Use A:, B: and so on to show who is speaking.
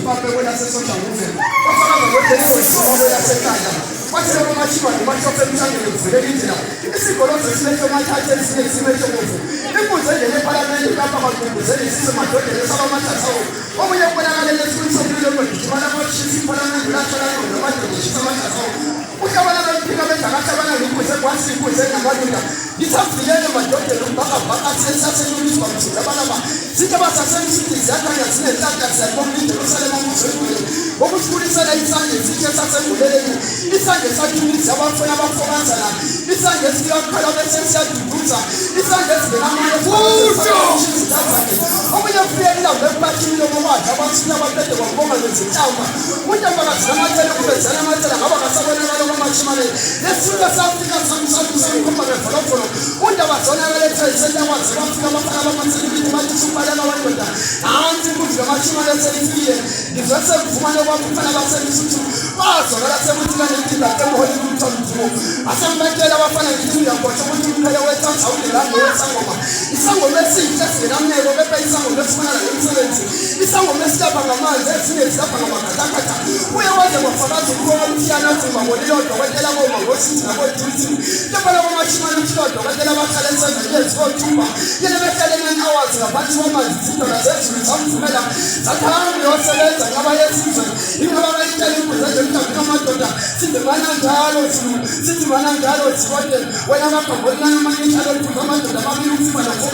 A: Papa when I say social movement. What they do is all the second. What's the much money? What's your family? It's a lot of special matters. It's a special move. People say the parliament is not about to say this is my daughter. It's all about us. Oh, we have one of the schools of the government. One of us is parliament. National government. She's about us. We have another thing about Nakabana who was once he was in America. It's up to the end of my daughter. Baka says that's a new response. Think about the same city. That kind of thing. That's a complete Jerusalem. What was good is that it's not a teacher. It's not a sacrifice. About for our Provence. It's not a skill of essential to Busa. It's not a skill of oh, we have failed out the patching of the watch. About Sinama better than woman in the town. We have a Samata, much money. Let's do the South African some company for Lopolo. What about on our letters? Send them once. What about and to put the machine and say, if that's a woman of one Panama service to pass, or that's a woman that can hold you to I said, my dear, our family, but I want to play away touch out the land or some. It's some of us just in a neighbor, some of us insolence. It's some of us up on a man, that's it, up on a Matakata. Where was it for us to go on Tiana to my body or what the Lama was in about duty? The Panama machine shot, or what the Lama talents and yes, for Tuba. You never tell them hours, a bunch of women, some mela. That time you also let another season. You know, I tell you, sit the man and Gallows, sit the man and Gallows, when I'm up, when I'm to come out to the family, and I'm